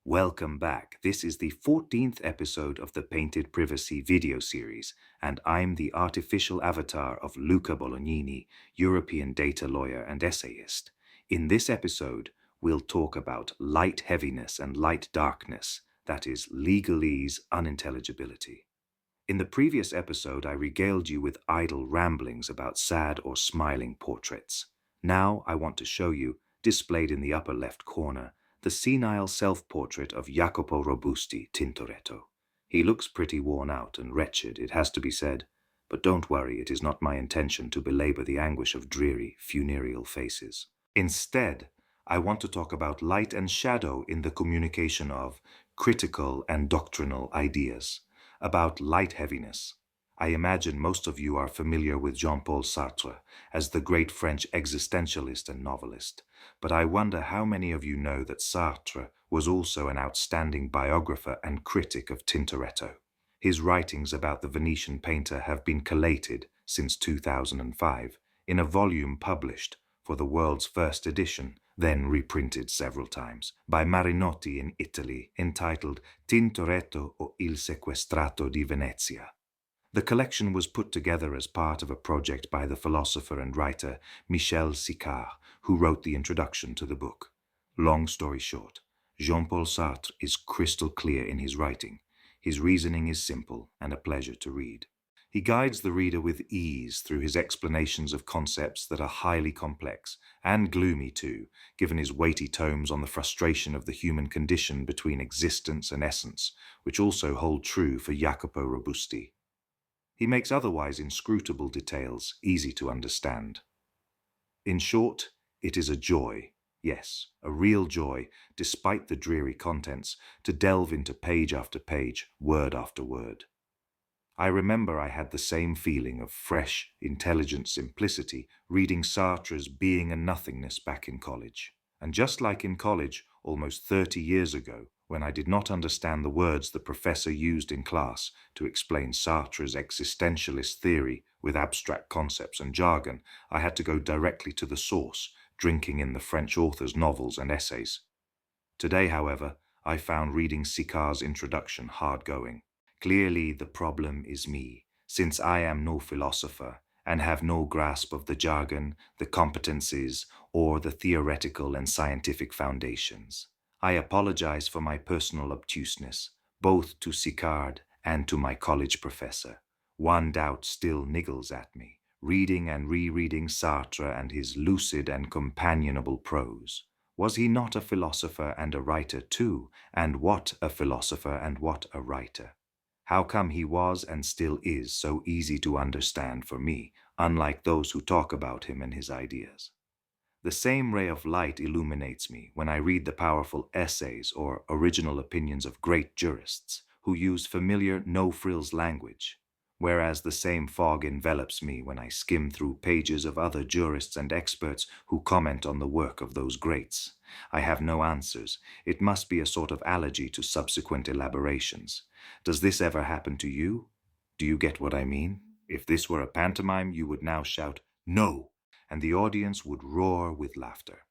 Welcome back. This is the 14th episode of the Painted Privacy video series, and I'm the artificial avatar of Luca Bolognini, European data lawyer and essayist. In this episode, we'll talk about light heaviness and light darkness, that is, legalese unintelligibility. In the previous episode, I regaled you with idle ramblings about sad or smiling portraits. Now I want to show you, displayed in the upper left corner, the senile self-portrait of Jacopo Robusti, Tintoretto. He looks pretty worn out and wretched, it has to be said, but don't worry, it is not my intention to belabor the anguish of dreary, funereal faces. Instead, I want to talk about light and shadow in the communication of critical and doctrinal ideas, about light heaviness. I imagine most of you are familiar with Jean-Paul Sartre as the great French existentialist and novelist, but I wonder how many of you know that Sartre was also an outstanding biographer and critic of Tintoretto. His writings about the Venetian painter have been collated since 2005 in a volume published for the world's first edition, then reprinted several times, by Marinotti in Italy, entitled Tintoretto o il sequestrato di Venezia. The collection was put together as part of a project by the philosopher and writer Michel Sicard, who wrote the introduction to the book. Long story short, Jean-Paul Sartre is crystal clear in his writing. His reasoning is simple and a pleasure to read. He guides the reader with ease through his explanations of concepts that are highly complex, and gloomy too, given his weighty tomes on the frustration of the human condition between existence and essence, which also hold true for Jacopo Robusti. He makes otherwise inscrutable details easy to understand. In short, it is a joy, yes, a real joy, despite the dreary contents, to delve into page after page, word after word. I remember I had the same feeling of fresh, intelligent simplicity reading Sartre's Being and Nothingness back in college. And just like in college, almost 30 years ago, when I did not understand the words the professor used in class to explain Sartre's existentialist theory with abstract concepts and jargon, I had to go directly to the source, drinking in the French author's novels and essays. Today, however, I found reading Sicard's introduction hard-going. Clearly the problem is me, since I am no philosopher and have no grasp of the jargon, the competencies, or the theoretical and scientific foundations. I apologize for my personal obtuseness, both to Sicard and to my college professor. One doubt still niggles at me, reading and rereading Sartre and his lucid and companionable prose. Was he not a philosopher and a writer too, and what a philosopher and what a writer? How come he was and still is so easy to understand for me, unlike those who talk about him and his ideas? The same ray of light illuminates me when I read the powerful essays or original opinions of great jurists who use familiar no-frills language, whereas the same fog envelops me when I skim through pages of other jurists and experts who comment on the work of those greats. I have no answers. It must be a sort of allergy to subsequent elaborations. Does this ever happen to you? Do you get what I mean? If this were a pantomime, you would now shout, "No!" and the audience would roar with laughter.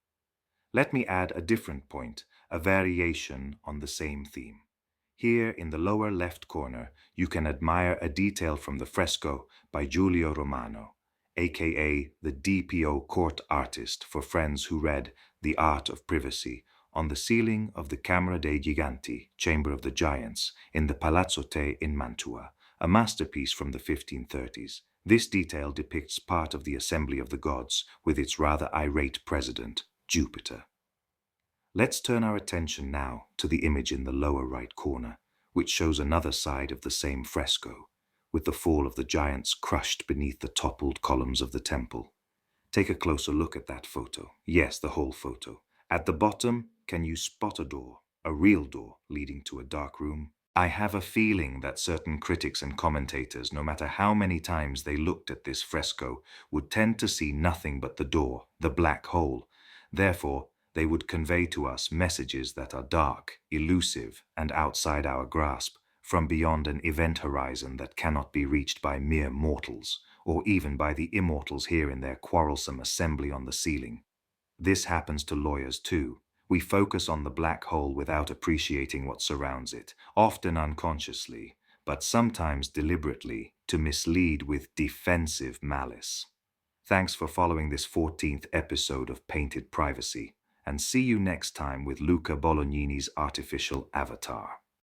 Let me add a different point, a variation on the same theme. Here in the lower left corner, you can admire a detail from the fresco by Giulio Romano, aka the DPO court artist for friends who read The Art of Privacy, on the ceiling of the Camera dei Giganti, Chamber of the Giants, in the Palazzo Te in Mantua, a masterpiece from the 1530s. This detail depicts part of the Assembly of the Gods with its rather irate president, Jupiter. Let's turn our attention now to the image in the lower right corner, which shows another side of the same fresco, with the fall of the giants crushed beneath the toppled columns of the temple. Take a closer look at that photo. Yes, the whole photo. At the bottom, can you spot a door, a real door leading to a dark room? I have a feeling that certain critics and commentators, no matter how many times they looked at this fresco, would tend to see nothing but the door, the black hole. Therefore, they would convey to us messages that are dark, elusive, and outside our grasp, from beyond an event horizon that cannot be reached by mere mortals, or even by the immortals here in their quarrelsome assembly on the ceiling. This happens to lawyers too, We focus on the black hole without appreciating what surrounds it, often unconsciously, but sometimes deliberately, to mislead with defensive malice. Thanks for following this 14th episode of Painted Privacy, and see you next time with Luca Bolognini's artificial avatar.